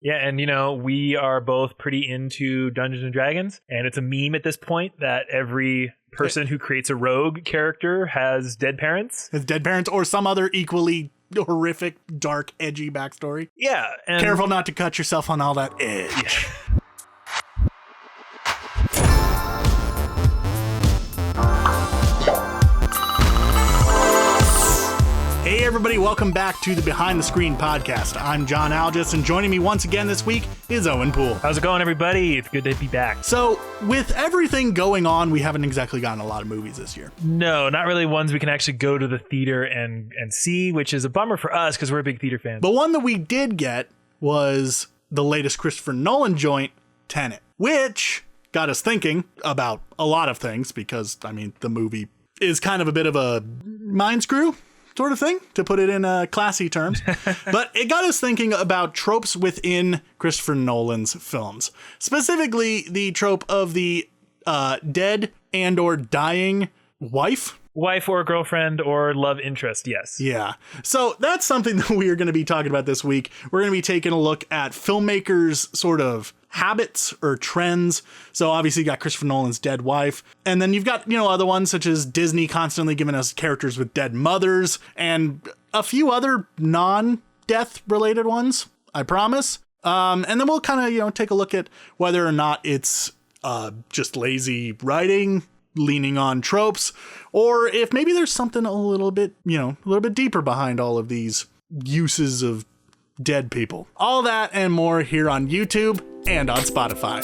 Yeah, and we are both pretty into Dungeons and Dragons, and it's a meme at this point that every person who creates a rogue character has dead parents. Has dead parents or some other equally horrific, dark, edgy backstory. Yeah. And careful not to cut yourself on all that edge. Hey everybody, welcome back to the Behind the Screen podcast. I'm John Algis, and joining me once again this week is Owen Poole. How's it going, everybody? It's good to be back. So, with everything going on, we haven't exactly gotten a lot of movies this year. No, not really ones we can actually go to the theater and see, which is a bummer for us because we're big theater fans. But one that we did get was the latest Christopher Nolan joint, Tenet, which got us thinking about a lot of things because, the movie is kind of a bit of a mind screw sort of thing, to put it in classy terms. But it got us thinking about tropes within Christopher Nolan's films. Specifically, the trope of the dead and or dying wife. Wife or girlfriend or love interest, yes. Yeah. So that's something that we are going to be talking about this week. We're going to be taking a look at filmmakers' sort of habits or trends. So obviously you got Christopher Nolan's dead wife. And then you've got, other ones such as Disney constantly giving us characters with dead mothers and a few other non-death related ones, I promise. And then we'll kind of, take a look at whether or not it's just lazy writing, leaning on tropes, or if maybe there's something a little bit deeper behind all of these uses of dead people. All that and more here on YouTube and on Spotify.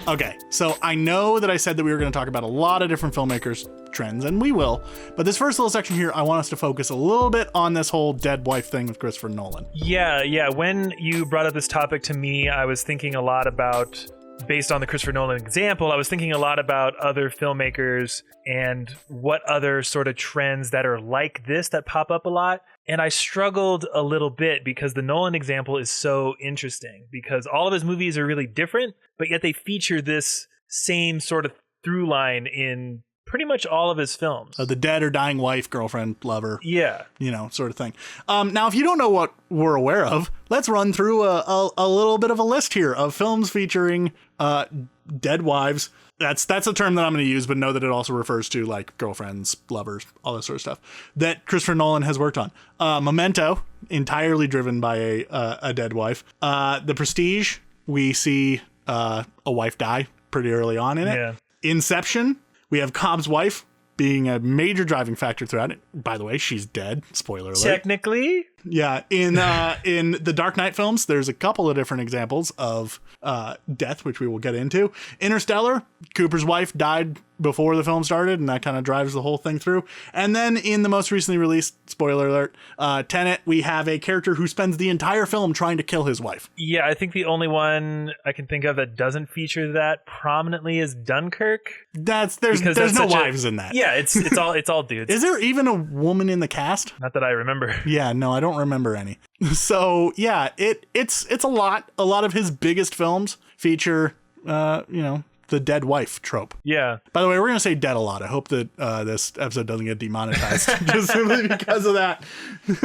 Okay, so I know that I said that we were going to talk about a lot of different filmmakers' trends, and we will, but this first little section here, I want us to focus a little bit on this whole dead wife thing with Christopher Nolan. Yeah. When you brought up this topic to me, I was thinking a lot about, based on the Christopher Nolan example, I was thinking a lot about other filmmakers and what other sort of trends that are like this that pop up a lot. And I struggled a little bit because the Nolan example is so interesting because all of his movies are really different, but yet they feature this same sort of through line in pretty much all of his films. The dead or dying wife, girlfriend, lover. Yeah. Sort of thing. Now, if you don't know what we're aware of, let's run through a little bit of a list here of films featuring dead wives. That's a term that I'm going to use, but know that it also refers to like girlfriends, lovers, all that sort of stuff that Christopher Nolan has worked on. Memento, entirely driven by a dead wife. The Prestige, we see a wife die pretty early on in it. Yeah. Inception, we have Cobb's wife being a major driving factor throughout it. By the way, she's dead. Spoiler alert. Technically. Yeah. In the Dark Knight films, there's a couple of different examples of death, which we will get into. Interstellar, Cooper's wife died before the film started, and that kind of drives the whole thing through. And then in the most recently released, spoiler alert, Tenet, we have a character who spends the entire film trying to kill his wife. Yeah, I think the only one I can think of that doesn't feature that prominently is Dunkirk. There's no wives in that. Yeah, it's all dudes. Is there even a woman in the cast? Not that I remember. Yeah, no, I don't remember any. So yeah, it's a lot. A lot of his biggest films feature the dead wife trope. Yeah. By the way, we're going to say dead a lot. I hope that this episode doesn't get demonetized just simply because of that.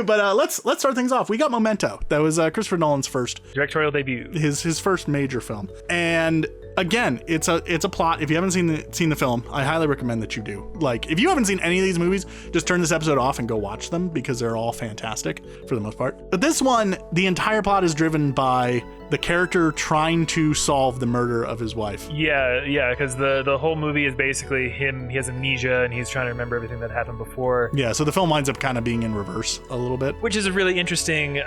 But let's start things off. We got Memento. That was Christopher Nolan's first directorial debut. His first major film. And again, it's a plot. If you haven't seen the film, I highly recommend that you do. Like, if you haven't seen any of these movies, just turn this episode off and go watch them because they're all fantastic for the most part. But this one, the entire plot is driven by the character trying to solve the murder of his wife. Yeah, because the whole movie is basically him. He has amnesia and he's trying to remember everything that happened before. Yeah, so the film winds up kind of being in reverse a little bit, which is a really interesting,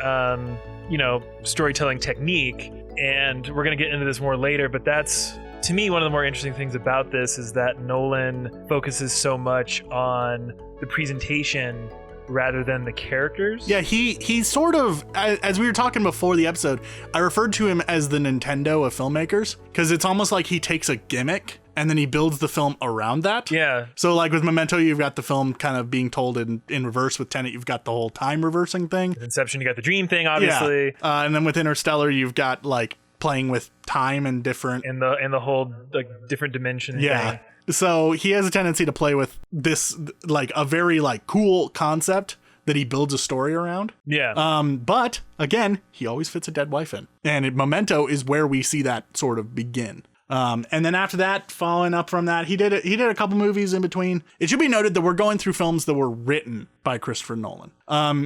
storytelling technique. And we're going to get into this more later, but that's, to me, one of the more interesting things about this is that Nolan focuses so much on the presentation rather than the characters. Yeah, he sort of, as we were talking before the episode, I referred to him as the Nintendo of filmmakers, because it's almost like he takes a gimmick and then he builds the film around that. Yeah. So like with Memento, you've got the film kind of being told in reverse. With Tenet, you've got the whole time reversing thing. With Inception, you got the dream thing, obviously. Yeah. And then with Interstellar, you've got like playing with time and different. And the whole like different dimension thing. So he has a tendency to play with this, like a very like cool concept that he builds a story around. Yeah. But again, he always fits a dead wife in. And Memento is where we see that sort of begin. And then after that, following up from that, he did a couple movies in between. It should be noted that we're going through films that were written by Christopher Nolan.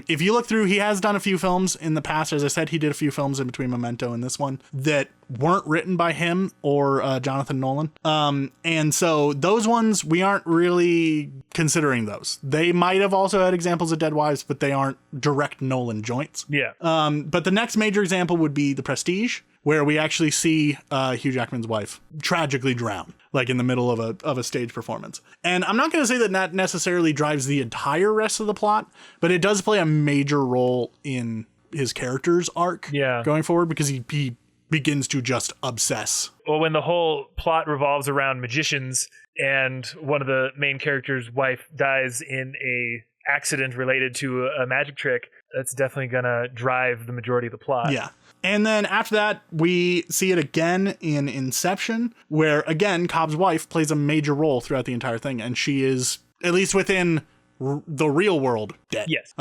If you look through, he has done a few films in the past. As I said, he did a few films in between Memento and this one that weren't written by him or Jonathan Nolan. And so those ones, we aren't really considering those. They might have also had examples of dead wives, but they aren't direct Nolan joints. Yeah. But the next major example would be The Prestige, where we actually see Hugh Jackman's wife tragically drown, like in the middle of a stage performance. And I'm not going to say that that necessarily drives the entire rest of the plot, but it does play a major role in his character's arc going forward, because he begins to just obsess. Well, when the whole plot revolves around magicians and one of the main character's wife dies in a accident related to a magic trick, that's definitely gonna drive the majority of the plot. Yeah. And then after that, we see it again in Inception, where again, Cobb's wife plays a major role throughout the entire thing. And she is, at least within the real world, dead. Yes.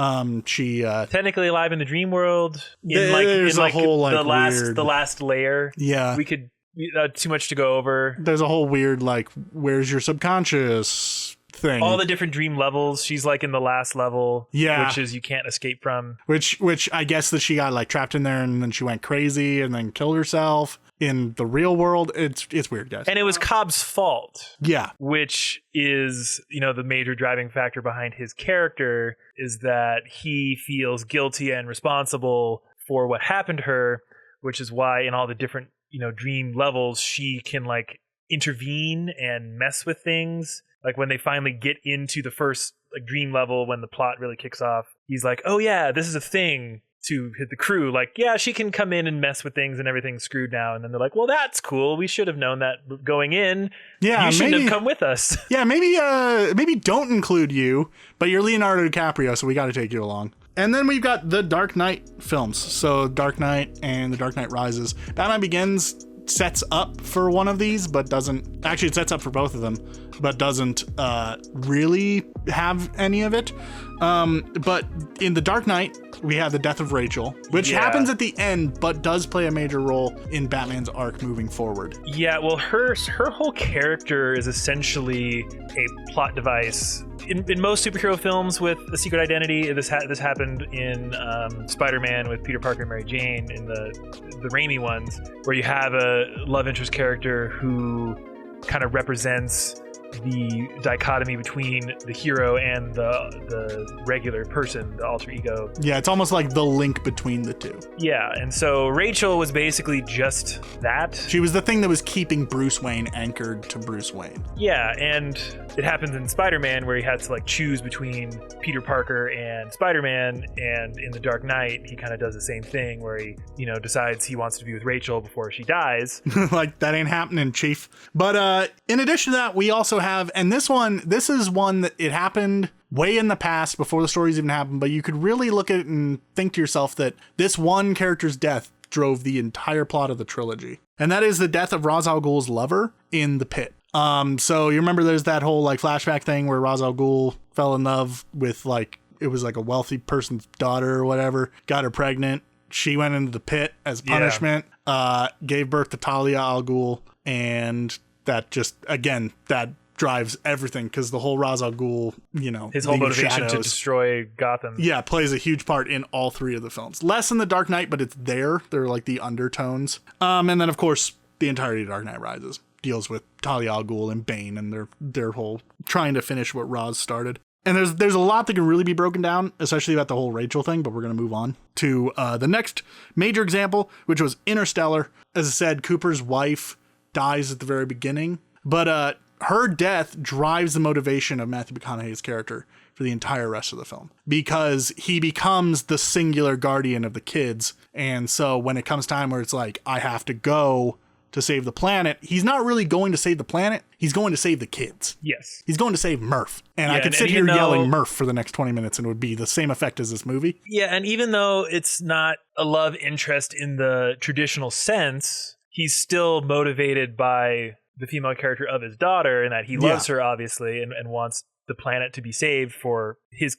She technically alive in the dream world. There's a whole like the last layer. Yeah. We could too much to go over. There's a whole weird like, where's your subconscious thing? All the different dream levels. She's like in the last level, which is you can't escape from. Which I guess that she got like trapped in there and then she went crazy and then killed herself. In the real world, it's weird, guys. And it was Cobb's fault. Yeah. Which is, the major driving factor behind his character is that he feels guilty and responsible for what happened to her, which is why in all the different, dream levels, she can like intervene and mess with things. Like when they finally get into the first like dream level, when the plot really kicks off, he's like, oh yeah, this is a thing to hit the crew. Like, yeah, she can come in and mess with things and everything's screwed now. And then they're like, well, that's cool. We should have known that going in. Yeah, you shouldn't have come with us. Yeah, maybe don't include you, but you're Leonardo DiCaprio, so we got to take you along. And then we've got the Dark Knight films. So Dark Knight and The Dark Knight Rises. Batman Begins sets up for one of these, but doesn't actually, it sets up for both of them, but doesn't really have any of it. But in The Dark Knight, we have the death of Rachel, which happens at the end, but does play a major role in Batman's arc moving forward. Yeah, well, her whole character is essentially a plot device. In most superhero films with a secret identity, this happened in Spider-Man with Peter Parker and Mary Jane in the Raimi ones, where you have a love interest character who kind of represents the dichotomy between the hero and the regular person, the alter ego. Yeah, it's almost like the link between the two. Yeah, and so Rachel was basically just that. She was the thing that was keeping Bruce Wayne anchored to Bruce Wayne. Yeah, and it happens in Spider-Man where he had to like choose between Peter Parker and Spider-Man, and in The Dark Knight he kind of does the same thing where he, decides he wants to be with Rachel before she dies. Like, that ain't happening, Chief. But in addition to that, we also have, and this is one that it happened way in the past before the stories even happened, but you could really look at it and think to yourself that this one character's death drove the entire plot of the trilogy. And that is the death of Ra's al Ghul's lover in the pit. So you remember there's that whole like flashback thing where Ra's al Ghul fell in love with it was like a wealthy person's daughter or whatever, got her pregnant. She went into the pit as punishment, gave birth to Talia al Ghul, and that just, again, that drives everything, because the whole Ra's al Ghul, his whole motivation to destroy Gotham. Yeah, plays a huge part in all three of the films. Less in The Dark Knight, but it's there. They're like the undertones. And then, of course, the entirety of Dark Knight Rises deals with Talia al Ghul and Bane and their whole trying to finish what Ra's started. And there's a lot that can really be broken down, especially about the whole Rachel thing, but we're going to move on to the next major example, which was Interstellar. As I said, Cooper's wife dies at the very beginning, but her death drives the motivation of Matthew McConaughey's character for the entire rest of the film, because he becomes the singular guardian of the kids. And so when it comes time where it's like, I have to go to save the planet, he's not really going to save the planet. He's going to save the kids. Yes. He's going to save Murph. And I could sit here yelling Murph for the next 20 minutes and it would be the same effect as this movie. Yeah, and even though it's not a love interest in the traditional sense, he's still motivated by the female character of his daughter, and that he loves her obviously and wants the planet to be saved for his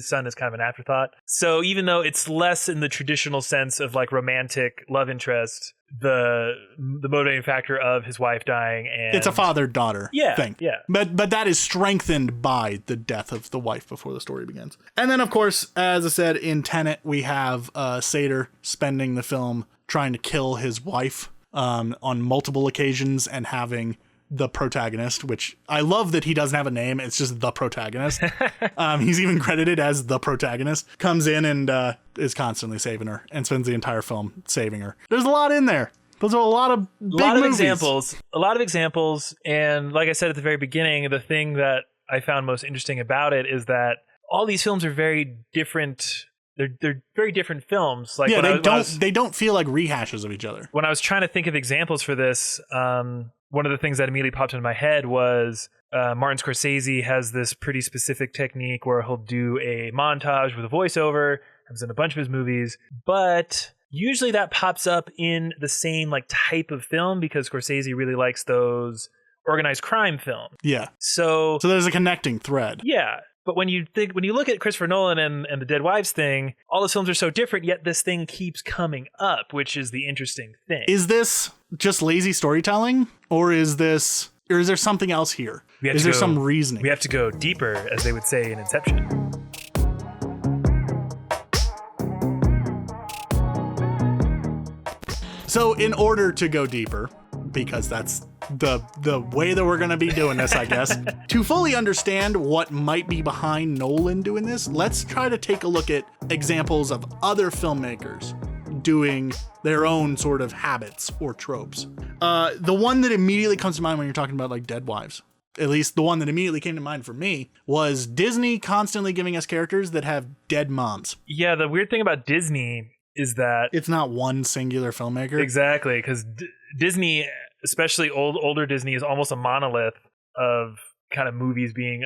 son is kind of an afterthought. So even though it's less in the traditional sense of like romantic love interest, the motivating factor of his wife dying, and it's a father-daughter thing. Yeah. But that is strengthened by the death of the wife before the story begins. And then, of course, as I said, in Tenet, we have Sator spending the film trying to kill his wife on multiple occasions and having the protagonist, which I love that he doesn't have a name. It's just the protagonist. He's even credited as the protagonist. Comes in and is constantly saving her and spends the entire film saving her. There's a lot in there. Those are a lot of big movies. A lot of examples. And like I said at the very beginning, the thing that I found most interesting about it is that all these films are very different. They're very different films. Like they don't feel like rehashes of each other. When I was trying to think of examples for this, one of the things that immediately popped into my head was Martin Scorsese has this pretty specific technique where he'll do a montage with a voiceover. Happens in a bunch of his movies, but usually that pops up in the same like type of film because Scorsese really likes those organized crime films. Yeah. So there's a connecting thread. Yeah. But when you look at Christopher Nolan and the Dead Wives thing, all those films are so different, yet this thing keeps coming up, which is the interesting thing. Is this just lazy storytelling, or is there something else here? Is there some reasoning? We have to go deeper, as they would say in Inception. So in order to go deeper, because that's the way that we're going to be doing this, I guess, to fully understand what might be behind Nolan doing this, let's try to take a look at examples of other filmmakers doing their own sort of habits or tropes. The one that immediately comes to mind when you're talking about like Dead Wives, at least the one that immediately came to mind for me, was Disney constantly giving us characters that have dead moms. Yeah, the weird thing about Disney is that it's not one singular filmmaker. Exactly, because Disney, especially older Disney, is almost a monolith of kind of movies being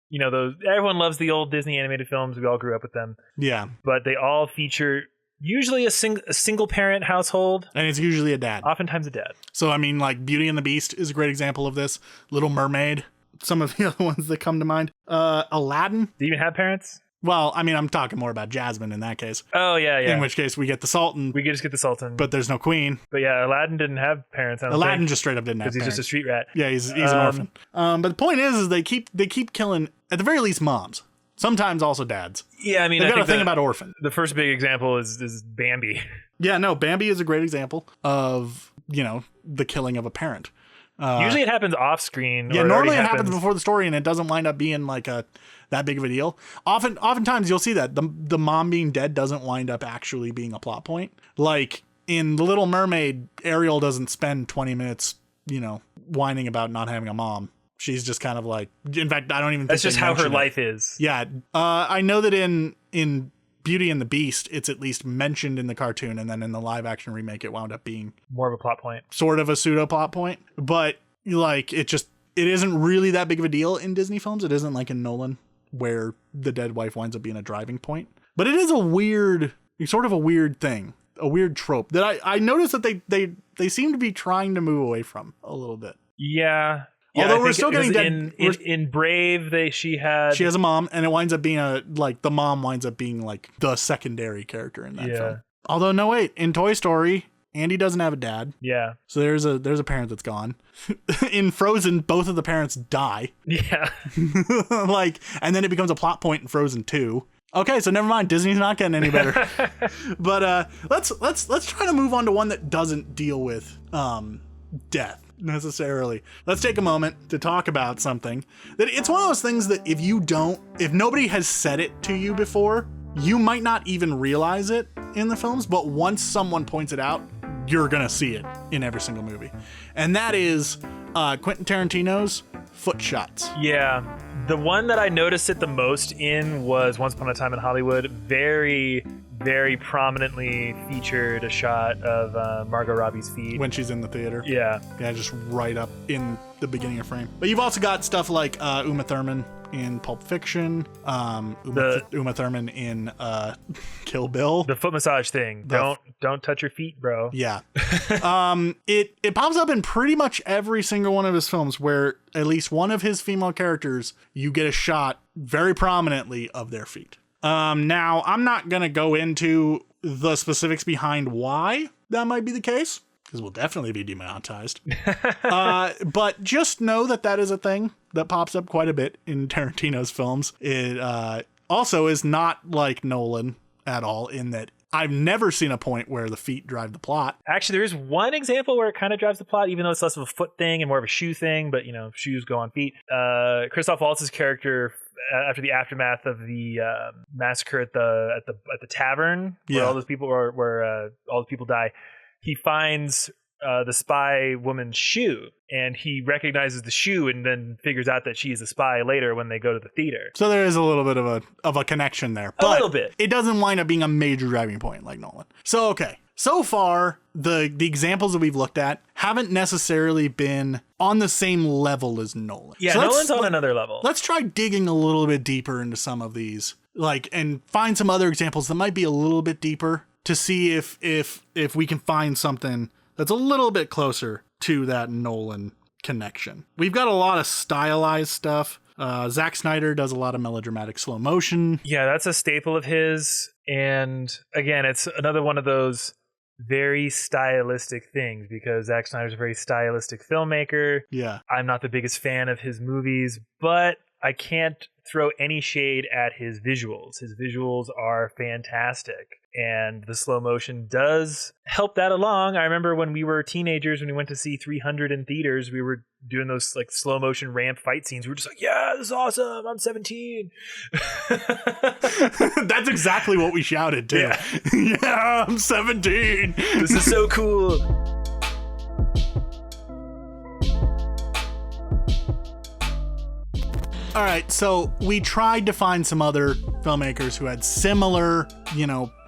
those. Everyone loves the old Disney animated films. We all grew up with them. Yeah, but they all feature usually a single parent household, and it's usually a dad. Oftentimes a dad. So I mean, like Beauty and the Beast is a great example of this. Little Mermaid. Some of the other ones that come to mind. Aladdin. Do you even have parents? Well, I mean, I'm talking more about Jasmine in that case. Oh, yeah. In which case, we get the Sultan. We just get the Sultan. But there's no queen. But yeah, Aladdin didn't have parents. Aladdin just straight up didn't have parents. Because he's just a street rat. Yeah, he's an orphan. But the point is they keep killing, at the very least, moms. Sometimes also dads. Yeah, I mean, I got to think about orphan. The first big example is Bambi. Yeah, no, Bambi is a great example of, the killing of a parent. Usually it happens off screen. Yeah, normally it happens before the story, and it doesn't wind up being like that big of a deal. Oftentimes you'll see that the mom being dead doesn't wind up actually being a plot point. Like in The Little Mermaid, Ariel doesn't spend 20 minutes, whining about not having a mom. She's just kind of like, in fact, I don't even think that's just how her life is. Yeah. I know that in Beauty and the Beast, it's at least mentioned in the cartoon, and then in the live action remake, it wound up being more of a plot point, sort of a pseudo plot point. But like, it isn't really that big of a deal in Disney films. It isn't like in Nolan, where the dead wife winds up being a driving point. But it is a weird thing, a weird trope that I noticed that they seem to be trying to move away from a little bit. Yeah. Although we're still getting dead. In Brave, she has a mom, and it winds up being the mom winds up being like the secondary character in that film. Although no, wait, in Toy Story, Andy doesn't have a dad. Yeah. So there's a parent that's gone. In Frozen, both of the parents die. Yeah. And then it becomes a plot point in Frozen 2. Okay, so never mind. Disney's not getting any better. But let's try to move on to one that doesn't deal with death necessarily. Let's take a moment to talk about something that it's one of those things that if nobody has said it to you before, you might not even realize it in the films, but once someone points it out, you're gonna see it in every single movie. And that is Quentin Tarantino's foot shots. Yeah. The one that I noticed it the most in was Once Upon a Time in Hollywood. Very, very prominently featured a shot of Margot Robbie's feet. When she's in the theater. Yeah. Yeah, just right up in the beginning of frame. But you've also got stuff like Uma Thurman in Pulp Fiction, Uma Thurman in Kill Bill. The foot massage thing. Don't touch your feet, bro. Yeah. It pops up in pretty much every single one of his films where at least one of his female characters, you get a shot very prominently of their feet. Now, I'm not going to go into the specifics behind why that might be the case, because we'll definitely be demonetized. But just know that is a thing that pops up quite a bit in Tarantino's films. It also is not like Nolan at all, in that I've never seen a point where the feet drive the plot. Actually, there is one example where it kind of drives the plot, even though it's less of a foot thing and more of a shoe thing, but, shoes go on feet. Christoph Waltz's character, after the aftermath of the massacre at the tavern, where all those people where all the people die, he finds the spy woman's shoe, and he recognizes the shoe and then figures out that she is a spy later when they go to the theater. So there is a little bit of a connection there. But a little bit. It doesn't wind up being a major driving point like Nolan. So, okay. So far, the examples that we've looked at haven't necessarily been on the same level as Nolan. Yeah, so Nolan's on another level. Let's try digging a little bit deeper into some of these, and find some other examples that might be a little bit deeper to see if we can find something that's a little bit closer to that Nolan connection. We've got a lot of stylized stuff. Zack Snyder does a lot of melodramatic slow motion. Yeah, that's a staple of his. And again, it's another one of those very stylistic things, because Zack Snyder's a very stylistic filmmaker. Yeah. I'm not the biggest fan of his movies, but I can't throw any shade at his visuals. His visuals are fantastic, and the slow motion does help that along. I remember when we were teenagers, when we went to see 300 in theaters, we were doing those slow motion ramp fight scenes. We were just like, yeah, this is awesome. I'm 17. That's exactly what we shouted too. Yeah, yeah, I'm 17. This is so cool. All right, so we tried to find some other filmmakers who had similar,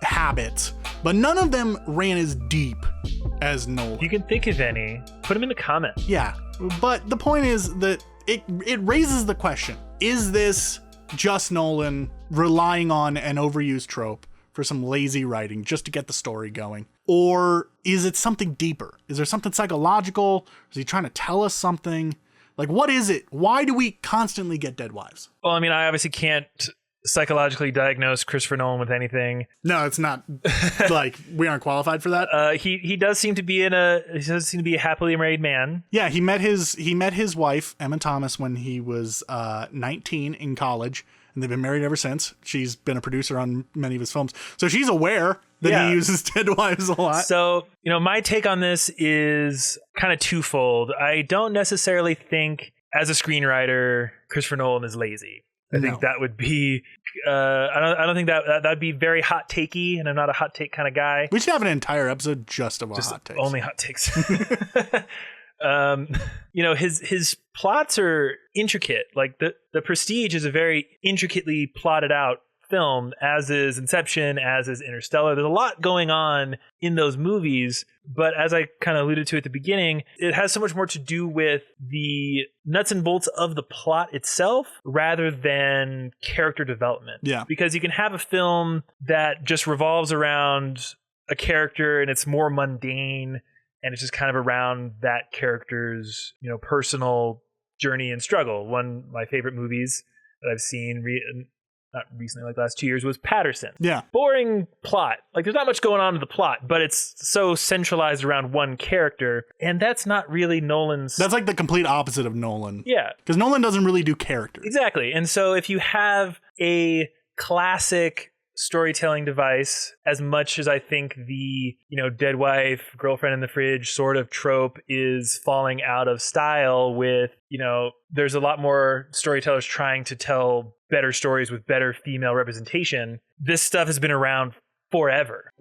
habits, but none of them ran as deep as Nolan. If you can think of any, put them in the comments. Yeah, but the point is that it raises the question, is this just Nolan relying on an overused trope for some lazy writing just to get the story going? Or is it something deeper? Is there something psychological? Is he trying to tell us something? What is it? Why do we constantly get dead wives? Well, I mean, I obviously can't psychologically diagnose Christopher Nolan with anything. No, it's not we aren't qualified for that. He does seem to be a happily married man. Yeah, he met his wife, Emma Thomas, when he was 19 in college, and they've been married ever since. She's been a producer on many of his films, so she's aware that he uses dead wives a lot. So, my take on this is kind of twofold. I don't necessarily think, as a screenwriter, Christopher Nolan is lazy. I think that would be, I don't think that'd be very hot takey, and I'm not a hot take kind of guy. We should have an entire episode just of hot takes. Only hot takes. His plots are intricate. Like the Prestige is a very intricately plotted out film, as is Inception, as is Interstellar. There's a lot going on in those movies, but as I kind of alluded to at the beginning, it has so much more to do with the nuts and bolts of the plot itself rather than character development. Yeah. Because you can have a film that just revolves around a character and it's more mundane, and it's just kind of around that character's, personal journey and struggle. One of my favorite movies that I've seen not recently, like the last 2 years, was Patterson. Yeah. Boring plot. There's not much going on in the plot, but it's so centralized around one character, and that's not really Nolan's... That's the complete opposite of Nolan. Yeah. Because Nolan doesn't really do characters. Exactly. And so if you have a classic storytelling device, as much as I think the, dead wife, girlfriend in the fridge sort of trope is falling out of style with, there's a lot more storytellers trying to tell better stories with better female representation. This stuff has been around forever.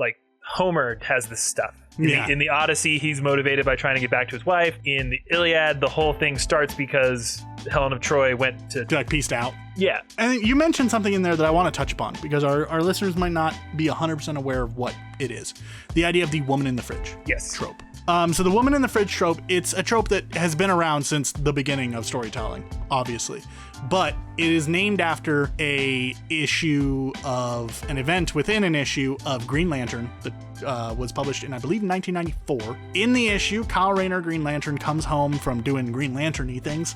Homer has this stuff. In the Odyssey, he's motivated by trying to get back to his wife. In the Iliad, the whole thing starts because Helen of Troy went to... pieced out. Yeah. And you mentioned something in there that I want to touch upon, because our listeners might not be 100% aware of what it is. The idea of the woman in the fridge. Yes. Trope. So the woman in the fridge trope, it's a trope that has been around since the beginning of storytelling, obviously. But it is named after a issue of an event within an issue of Green Lantern that was published in, I believe, 1994. In the issue, Kyle Rayner, Green Lantern, comes home from doing Green Lantern-y things,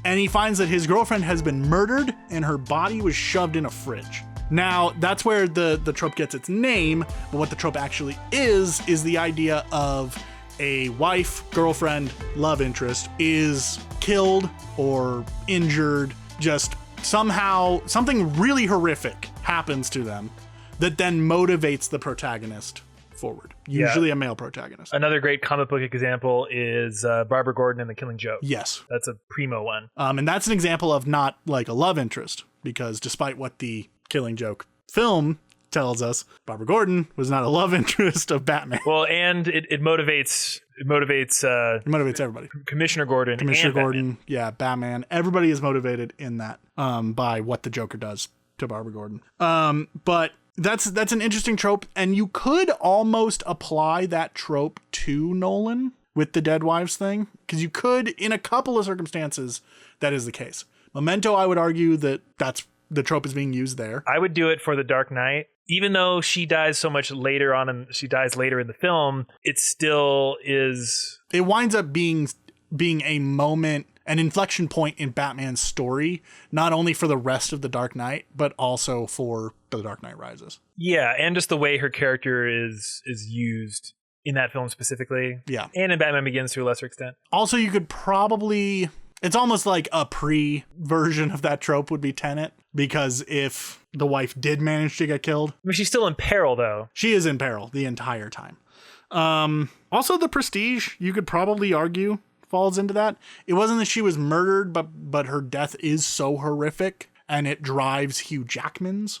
and he finds that his girlfriend has been murdered and her body was shoved in a fridge. Now, that's where the trope gets its name, but what the trope actually is the idea of a wife, girlfriend, love interest is killed or injured, just somehow something really horrific happens to them that then motivates the protagonist forward. Usually a male protagonist. Another great comic book example is Barbara Gordon and the Killing Joke. Yes. That's a primo one. And that's an example of not like a love interest, because despite what the Killing Joke film tells us, Barbara Gordon was not a love interest of Batman. Well, and it motivates everybody. Commissioner Gordon. Commissioner Gordon, Batman. Batman. Everybody is motivated in that by what the Joker does to Barbara Gordon. But that's an interesting trope, and you could almost apply that trope to Nolan with the dead wives thing, because you could, in a couple of circumstances, that is the case. Memento, I would argue that's the trope is being used there. I would do it for The Dark Knight. Even though she dies so much later on, and she dies later in the film, it still is. It winds up being a moment, an inflection point in Batman's story, not only for the rest of The Dark Knight, but also for The Dark Knight Rises. Yeah, and just the way her character is used in that film specifically. Yeah. And in Batman Begins to a lesser extent. Also, you could probably... It's almost like a pre-version of that trope would be Tenet, because if the wife did manage to get killed... I mean, she's still in peril, though. She is in peril the entire time. Also, The Prestige, you could probably argue, falls into that. It wasn't that she was murdered, but her death is so horrific, and it drives Hugh Jackman's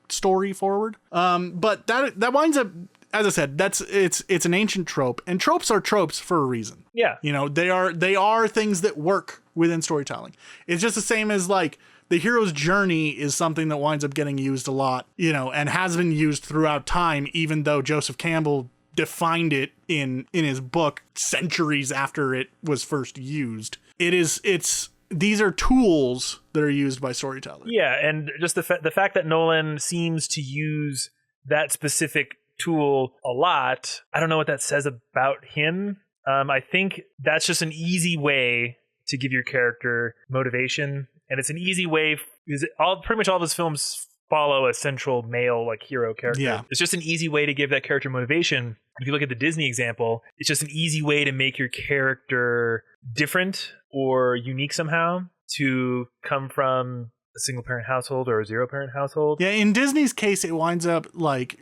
story forward. But that winds up... As I said, it's an ancient trope, and tropes are tropes for a reason. Yeah. You know, they are things that work within storytelling. It's just the same as the hero's journey is something that winds up getting used a lot, you know, and has been used throughout time, even though Joseph Campbell defined it in his book centuries after it was first used. These are tools that are used by storytellers. Yeah, and just the fact that Nolan seems to use that specific tool a lot, I don't know what that says about him. I think that's just an easy way to give your character motivation, and it's an easy way because pretty much all of his films follow a central male hero character. Yeah. It's just an easy way to give that character motivation. If you look at the Disney example, it's just an easy way to make your character different or unique somehow, to come from a single parent household or a zero parent household. Yeah, in Disney's case, it winds up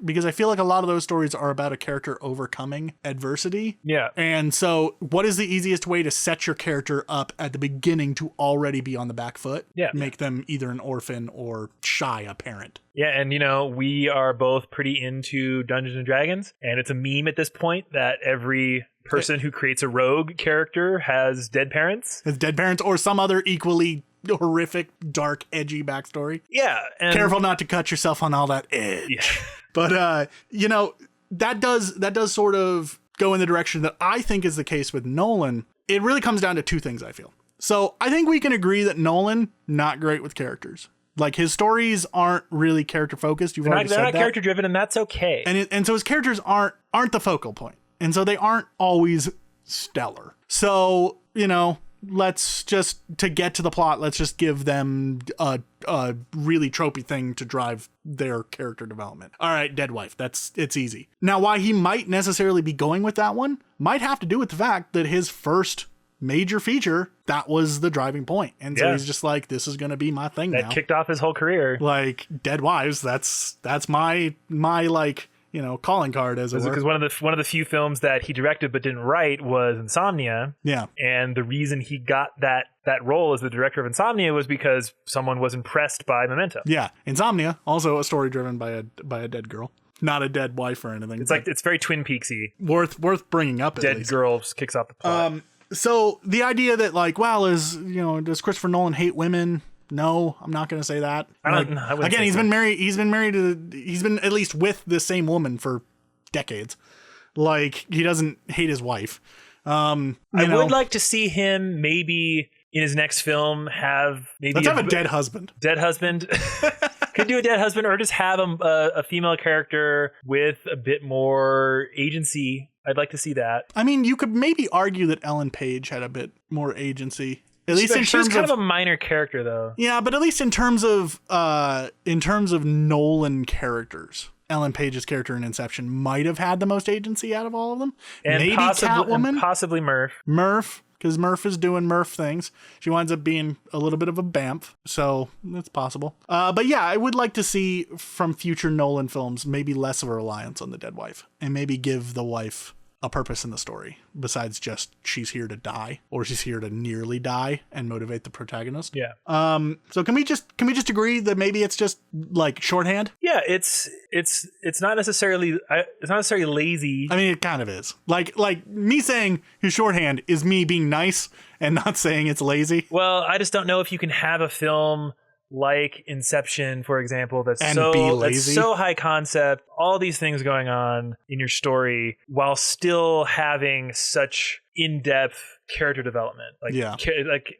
because I feel like a lot of those stories are about a character overcoming adversity. Yeah. And so what is the easiest way to set your character up at the beginning to already be on the back foot? Yeah. Make them either an orphan or shy a parent. Yeah, and we are both pretty into Dungeons and Dragons, and it's a meme at this point that every person who creates a rogue character has dead parents. Has dead parents or some other equally horrific, dark, edgy backstory. Yeah. And careful not to cut yourself on all that edge. Yeah. But that does sort of go in the direction that I think is the case with Nolan. It really comes down to two things, I feel. So I think we can agree that Nolan, not great with characters. His stories aren't really character focused. They're not character driven, and that's okay. And so his characters aren't the focal point. And so they aren't always stellar. So, let's just, to get to the plot, let's just give them a really tropey thing to drive their character development. All right, dead wife. It's easy. Now, why he might necessarily be going with that one might have to do with the fact that his first major feature, that was the driving point. And so he's just this is going to be my thing now. That kicked off his whole career. Dead wives, that's my calling card, as it were. Because one of the few films that he directed but didn't write was Insomnia. Yeah. And the reason he got that role as the director of Insomnia was because someone was impressed by Memento. Yeah. Insomnia, also a story driven by a dead girl. Not a dead wife or anything. It's very Twin Peaksy. Worth bringing up. Dead girl kicks off the plot. So the idea that does Christopher Nolan hate women? No, I'm not going to say that. He's been married. He's been at least with the same woman for decades. Like, he doesn't hate his wife. I would like to see him maybe in his next film have let's have a dead husband. Dead husband. Could do a dead husband, or just have a female character with a bit more agency. I'd like to see that. I mean, you could maybe argue that Ellen Page had a bit more agency. At least in terms she's kind of a minor character, though. Yeah, but at least in terms of Nolan characters, Ellen Page's character in Inception might have had the most agency out of all of them. And maybe Catwoman, and possibly Murph. Because Murph is doing Murph things. She winds up being a little bit of a bamf, so that's possible. But yeah, I would like to see from future Nolan films maybe less of a reliance on the dead wife, and maybe give the wife a purpose in the story besides just she's here to die, or she's here to nearly die and motivate the protagonist. Yeah. So can we just agree that maybe it's just like shorthand? Yeah, it's not necessarily lazy. I mean, it kind of is. Like me saying he's shorthand is me being nice and not saying it's lazy. Well, I just don't know if you can have a film like Inception, for example, that's so high concept, all these things going on in your story, while still having such in-depth character development.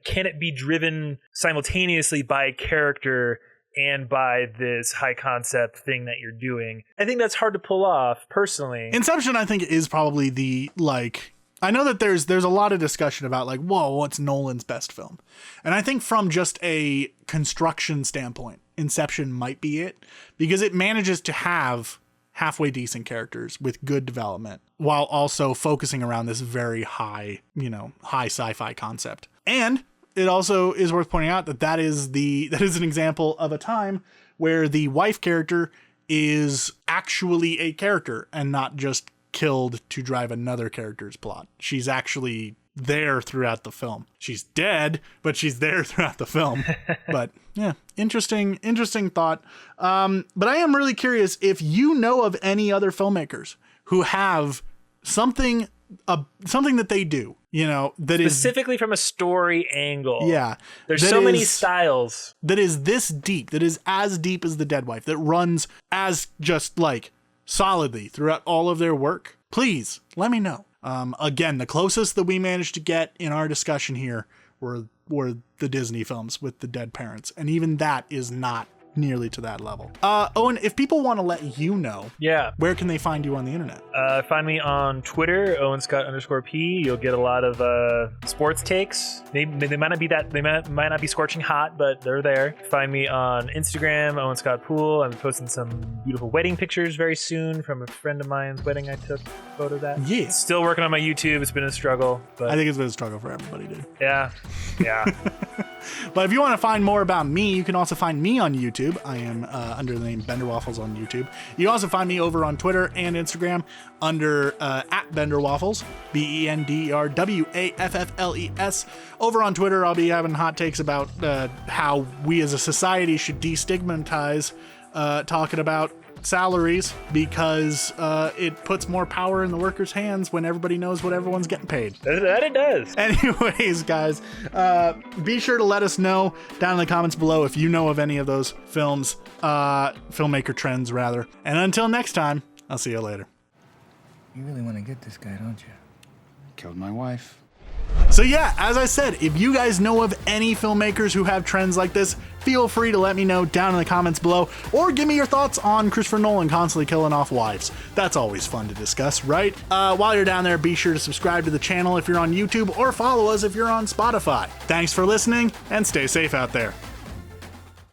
Can it be driven simultaneously by character and by this high concept thing that you're doing? I think that's hard to pull off, personally. Inception, I think, is probably the, I know that there's a lot of discussion about what's Nolan's best film? And I think from just a construction standpoint, Inception might be it, because it manages to have halfway decent characters with good development while also focusing around this very high sci-fi concept. And it also is worth pointing out that is an example of a time where the wife character is actually a character and not just killed to drive another character's plot. She's actually there throughout the film. She's dead, but she's there throughout the film. But yeah, interesting thought. But I am really curious if you know of any other filmmakers who have something that they do, that is specifically from a story angle. Yeah. There's so many styles. That is this deep, that is as deep as The Dead Wife, that runs as just solidly throughout all of their work. Please let me know. Again, the closest that we managed to get in our discussion here were the Disney films with the dead parents, and even that is not nearly to that level. Owen, if people want to let you know, where can they find you on the internet? Find me on Twitter, owenscott_p. You'll get a lot of sports takes. They might not be might not be scorching hot, but they're there. Find me on Instagram, owenscottpool. I'm posting some beautiful wedding pictures very soon from a friend of mine's wedding. I took a photo of that. Yeah. Still working on my YouTube. It's been a struggle, but I think it's been a struggle for everybody, dude. Yeah. But if you want to find more about me, you can also find me on YouTube. I am under the name Bender Waffles on YouTube. You can also find me over on Twitter and Instagram under at Bender Waffles, BenderWaffles. Over on Twitter, I'll be having hot takes about how we as a society should destigmatize talking about salaries, because it puts more power in the workers' hands when everybody knows what everyone's getting paid. That it does. Anyways, guys, be sure to let us know down in the comments below if you know of any of those films, filmmaker trends rather. And until next time, I'll see you later. You really want to get this guy, don't you? Killed my wife. So yeah, as I said, if you guys know of any filmmakers who have trends like this, feel free to let me know down in the comments below, or give me your thoughts on Christopher Nolan constantly killing off wives. That's always fun to discuss, right? While you're down there, be sure to subscribe to the channel if you're on YouTube, or follow us if you're on Spotify. Thanks for listening, and stay safe out there.